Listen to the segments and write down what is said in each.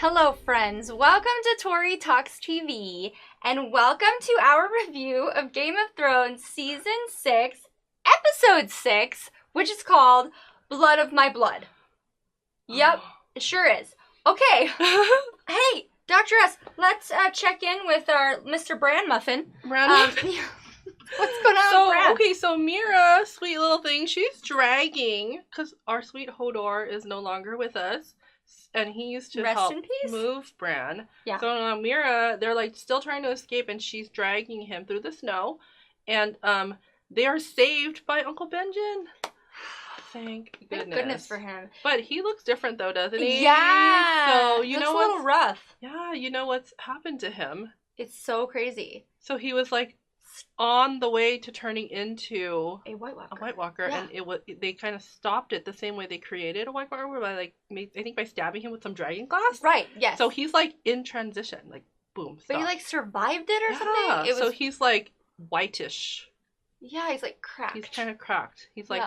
Hello friends, welcome to Tori Talks TV, and welcome to our review of Game of Thrones Season 6, Episode 6, which is called Blood of My Blood. Yep, it sure is. Okay, hey, Dr. S, let's check in with our Mr. Bran Muffin. What's going on with Bran? Okay, so Mira, sweet little thing, she's dragging, because our sweet Hodor is no longer with us. And he used to help move Bran. Yeah. So now Mira, they're like still trying to escape, and she's dragging him through the snow. And they are saved by Uncle Benjen. Thank goodness. Thank goodness for him. But he looks different though, doesn't he? Yeah. So you know what's a little rough. Yeah, you know what's happened to him. It's so crazy. So he was like on the way to turning into a White Walker. A White Walker, yeah. And they kind of stopped it the same way they created a White Walker, by I think by stabbing him with some dragon glass. Right. Yes. So he's like in transition, like boom. Stop. But he like survived it or something. So he's like whitish. Yeah, he's like cracked. He's kind of cracked. He's like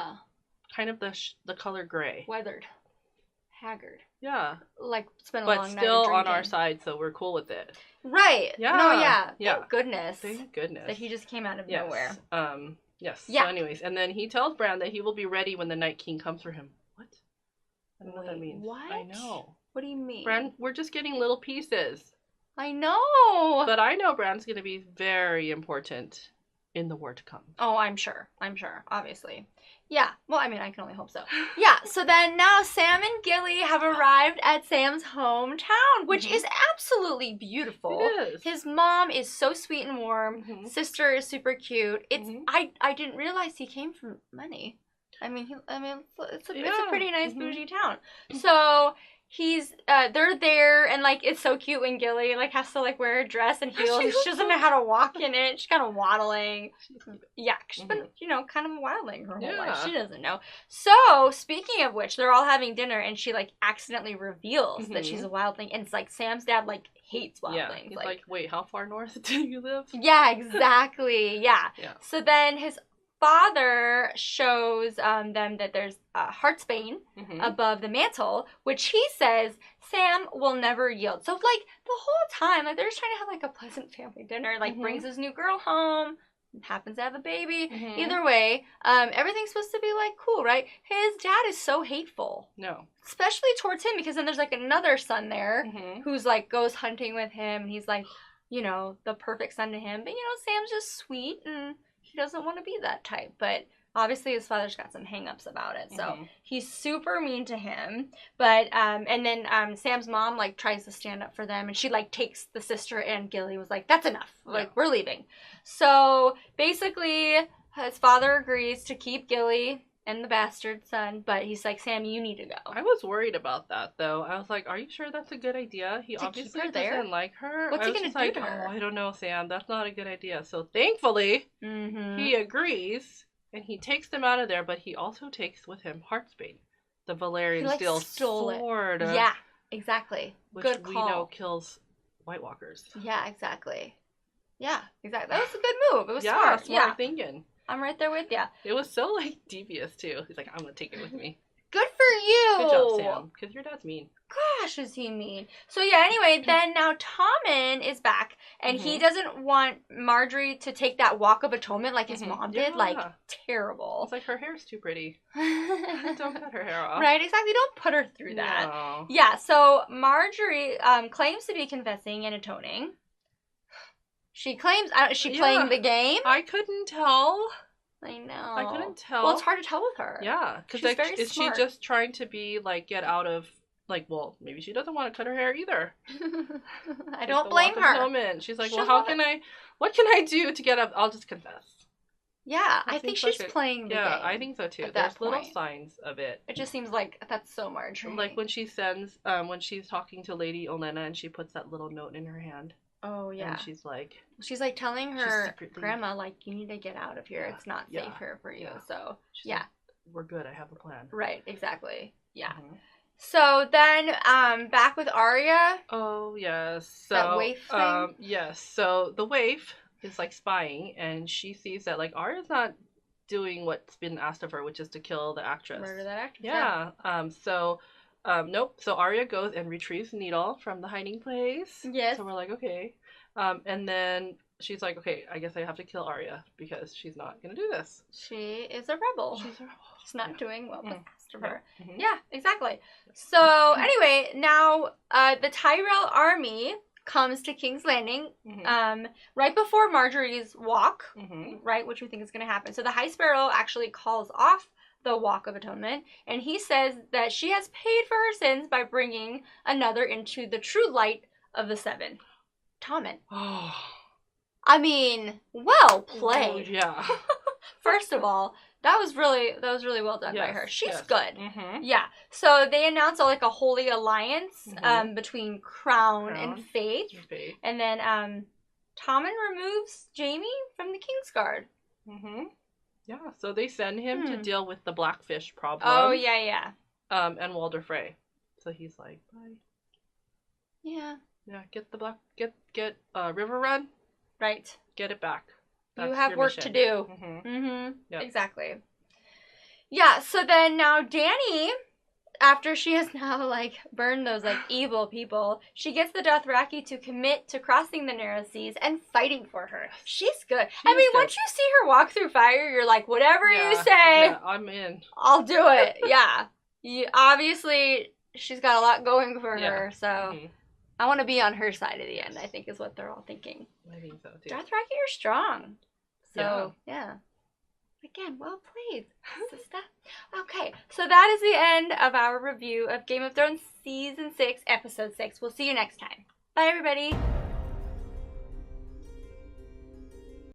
kind of the color gray. Weathered. Haggard. Yeah. Like spent a long night but still on our side, so we're cool with it. Right. Yeah. No, yeah. Yeah. Thank goodness. Thank goodness. That he just came out of nowhere. Yes. Yeah. So anyways, and then he tells Bran that he will be ready when the Night King comes for him. What? I don't know what that means. What? I know. What do you mean? Bran, we're just getting little pieces. I know. But I know Bran's going to be very important in the war to come. Oh, I'm sure. Obviously. Yeah. Well, I mean, I can only hope so. Yeah. So then now Sam and Gilly have arrived at Sam's hometown, which is absolutely beautiful. It is. His mom is so sweet and warm. Sister is super cute. It's I didn't realize he came from money. I mean, it's a pretty nice bougie town. So they're there, and like it's so cute when Gilly like has to like wear a dress and heels, and she doesn't know how to walk in it. She's kind of waddling. Yeah, she's been kind of wilding her whole life. She doesn't know. So speaking of which, they're all having dinner, and she like accidentally reveals that she's a wildling, and it's like Sam's dad like hates wildlings. Yeah, he's like, wait, how far north do you live? Yeah, exactly. Yeah. So then his father shows them that there's a heartsbane above the mantle, which he says Sam will never yield. So like the whole time, like they're just trying to have like a pleasant family dinner, like brings his new girl home, happens to have a baby. Either way, everything's supposed to be like cool, right? His dad is so hateful. No. Especially towards him, because then there's like another son there who's like goes hunting with him, and he's like, the perfect son to him. But Sam's just sweet, and he doesn't want to be that type, but obviously his father's got some hang-ups about it, so he's super mean to him. But and then Sam's mom like tries to stand up for them, and she like takes the sister, and Gilly was like, that's enough, like we're leaving. So basically his father agrees to keep Gilly and the bastard son, but he's like, Sam, you need to go. I was worried about that though. I was like, are you sure that's a good idea? He obviously doesn't like her. What's he gonna do to her? I don't know, Sam, that's not a good idea. So thankfully he agrees, and he takes them out of there, but he also takes with him Heartsbane, the Valyrian steel sword. Yeah, exactly. Which good call. We know kills White Walkers. Yeah, exactly. Yeah, exactly. That was a good move. It was smart thinking. I'm right there with you. It was so, like, devious, too. He's like, I'm going to take it with me. Good for you. Good job, Sam. Because your dad's mean. Gosh, is he mean. So, yeah, anyway, then now Tommen is back, and he doesn't want Marjorie to take that walk of atonement like his mom did. Like, terrible. It's like, her hair's too pretty. Don't cut her hair off. Right, exactly. Don't put her through that. No. Yeah, so Marjorie claims to be confessing and atoning. She claims, is she playing the game? I couldn't tell. I know. I couldn't tell. Well, it's hard to tell with her. Yeah, because like, is she just trying to be, like, get out of, like, well, maybe she doesn't want to cut her hair either. I don't blame her. She's like, well, what can I do to get up? I'll just confess. Yeah, I think she's playing the game. Yeah, I think so too. There's little signs of it. It just seems like that's so Marjorie. Like when she sends, when she's talking to Lady Olenna, and she puts that little note in her hand. Oh, yeah. And she's like telling her grandma, like, you need to get out of here. Yeah. It's not safe here for you. Yeah. So, she's like, we're good. I have a plan. Right, exactly. Yeah. So then, back with Arya. Oh, yes. So, that waif thing? Yes. So the waif is, like, spying, and she sees that, like, Arya's not doing what's been asked of her, which is to kill the actress. Murder that actress. Yeah. So Nope. So Arya goes and retrieves Needle from the hiding place. Yes. So we're like, okay. And then she's like, okay, I guess I have to kill Arya because she's not gonna do this. She is a rebel. She's a rebel. She's not doing what was asked of her. Mm-hmm. Yeah, exactly. So anyway, now the Tyrell army comes to King's Landing right before Marjorie's walk, right, which we think is going to happen. So the High Sparrow actually calls off the Walk of Atonement, and he says that she has paid for her sins by bringing another into the true light of the seven. Tommen. I mean, well played. Oh, yeah. First of all, that was really well done by her. She's good. Mm-hmm. Yeah. So they announced like a holy alliance between Crown and Faith. And then Tommen removes Jaime from the Kingsguard. Yeah. So they send him to deal with the Blackfish problem. Oh yeah. And Walder Frey. So he's like, bye. Yeah. Yeah. Get River Run. Right. Get it back. That's you have work mission. to do. Yep. Exactly. Yeah, so then now Dany, after she has now, like, burned those, like, evil people, she gets the Dothraki to commit to crossing the Narrow Seas and fighting for her. She's good. Once you see her walk through fire, you're like, whatever you say, I'm in. I'll do it. Yeah. Obviously, she's got a lot going for her, so... I want to be on her side of the end, I think is what they're all thinking. I think so, too. Dothraki are strong. So, yeah. Again, well played, sister. Okay, so that is the end of our review of Game of Thrones Season 6, Episode 6. We'll see you next time. Bye, everybody.